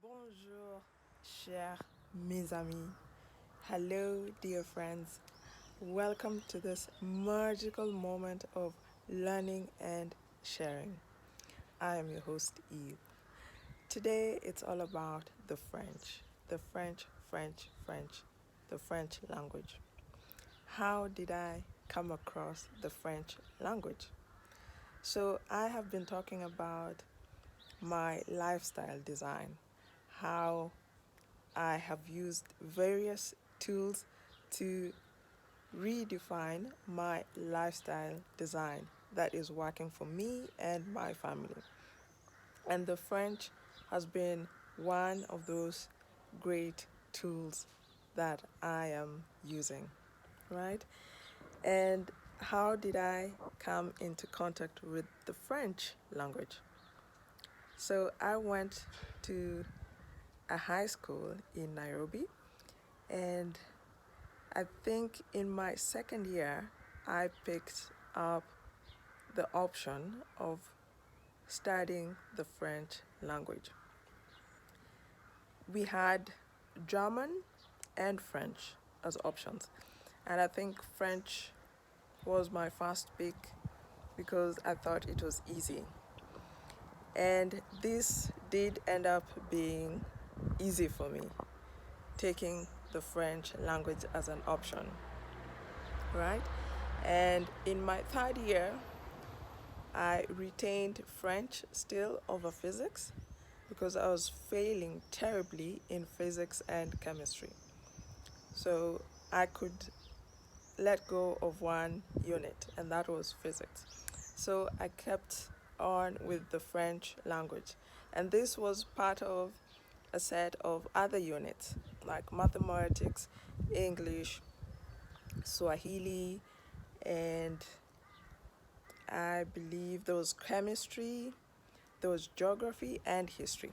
Bonjour, chers mes amis. Hello, dear friends. Welcome to this magical moment of learning and sharing. I am your host, Eve. Today, it's all about the French, the French language. How did I come across the French language? So, I have been talking about my lifestyle design, how I have used various tools to redefine my lifestyle design that is working for me and my family. And the French has been one of those great tools that I am using, right? And how did I come into contact with the French language? So I went to a high school in Nairobi, and I think in my second year, I picked up the option of studying the French language. We had German and French as options, and I think French was my first pick because I thought it was easy. And this did end up being easy for me, taking the French language as an option, right? And in my third year, I retained French still over physics because I was failing terribly in physics and chemistry. So I could let go of one unit, and that was physics. So I kept on with the French language. And this was part of a set of other units like mathematics, English, Swahili, and I believe there was chemistry, there was geography and history.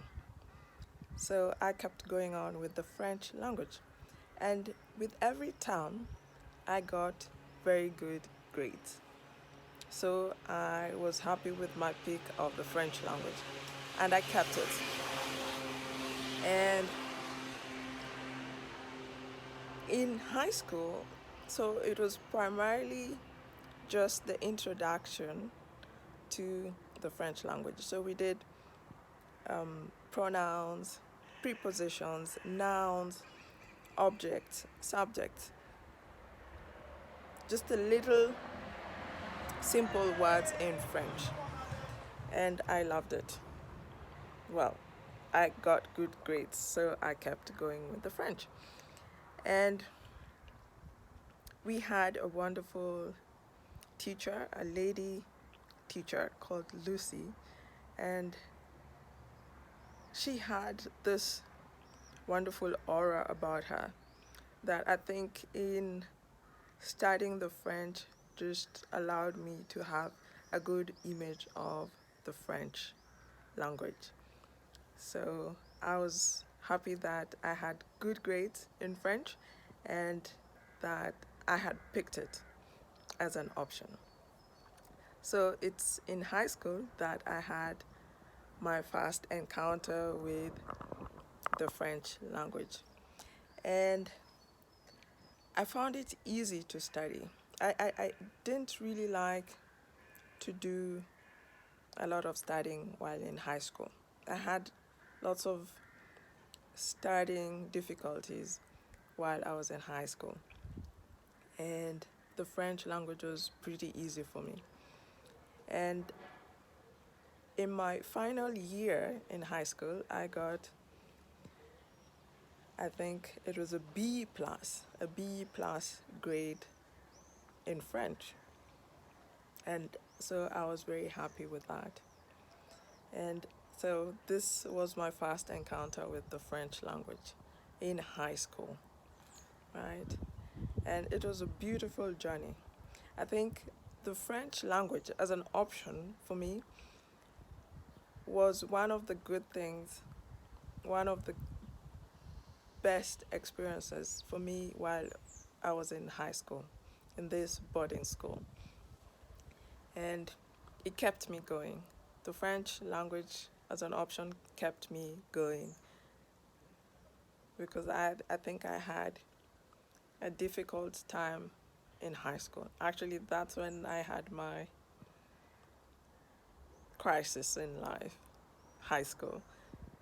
So I kept going on with the French language. And with every term, I got very good grades. So I was happy with my pick of the French language. And I kept it. And in high school, so it was primarily just the introduction to the French language. So we did pronouns, prepositions, nouns, objects, subjects, just a little simple words in French. And I loved it. Well, I got good grades, so I kept going with the French. And we had a wonderful teacher, a lady teacher called Lucy, and she had this wonderful aura about her that I think in studying the French just allowed me to have a good image of the French language. So I was happy that I had good grades in French and that I had picked it as an option. So it's in high school that I had my first encounter with the French language. And I found it easy to study. I didn't really like to do a lot of studying while in high school. I had lots of studying difficulties while I was in high school. And the French language was pretty easy for me. And in my final year in high school, I got, I think it was a B plus grade in French. And so I was very happy with that. And so this was my first encounter with the French language in high school, right? And it was a beautiful journey. I think the French language as an option for me was one of the good things, one of the best experiences for me while I was in high school, in this boarding school. And it kept me going. The French language as an option kept me going because I think I had a difficult time in high school. Actually, that's when I had my crisis in life, high school.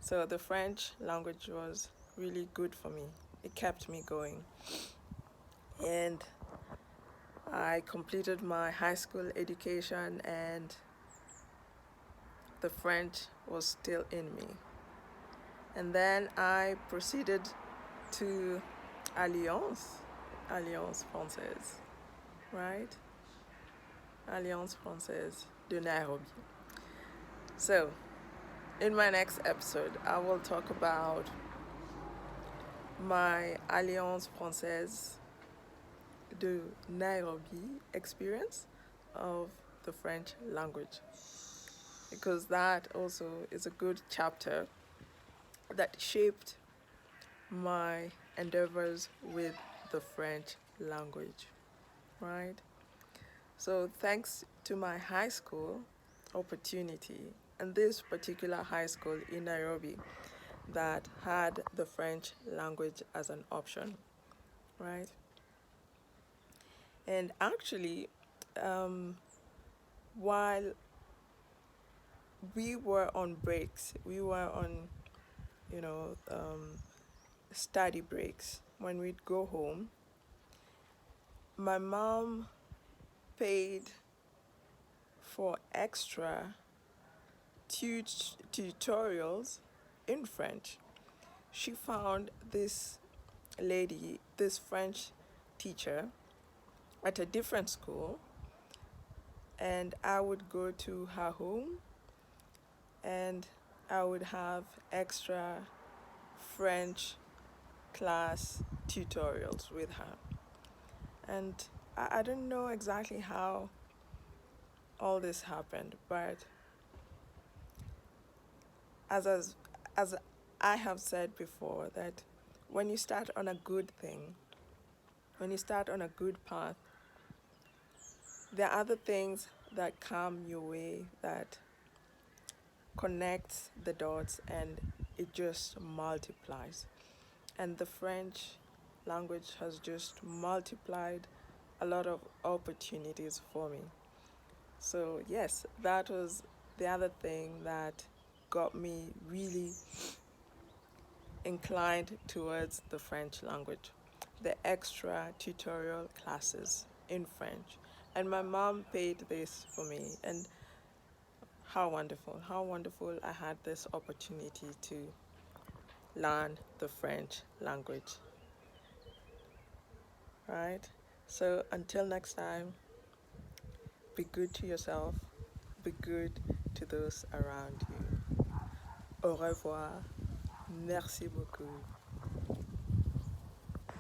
So the French language was really good for me. It kept me going. And I completed my high school education, and the French was still in me. And then I proceeded to Alliance, Alliance Française, right? Alliance Française de Nairobi. So, in my next episode, I will talk about my Alliance Française de Nairobi experience of the French language, because that also is a good chapter that shaped my endeavors with the French language, right? So, thanks to my high school opportunity, and this particular high school in Nairobi that had the French language as an option, right? And actually, um, while we were on breaks, we were on, you know, study breaks, when we'd go home, my mom paid for extra tutorials in French. She found this lady, this French teacher, at a different school, and I would go to her home and I would have extra French class tutorials with her. And I don't know exactly how all this happened, but as as as I have said before, that when you start on a good thing, when you start on a good path, there are other things that come your way that connects the dots, and it just multiplies. And the French language has just multiplied a lot of opportunities for me. So yes, that was the other thing that got me really inclined towards the French language, the extra tutorial classes in French. And my mom paid this for me, and how wonderful I had this opportunity to learn the French language, right? So until next time, be good to yourself, be good to those around you. Au revoir. Merci beaucoup.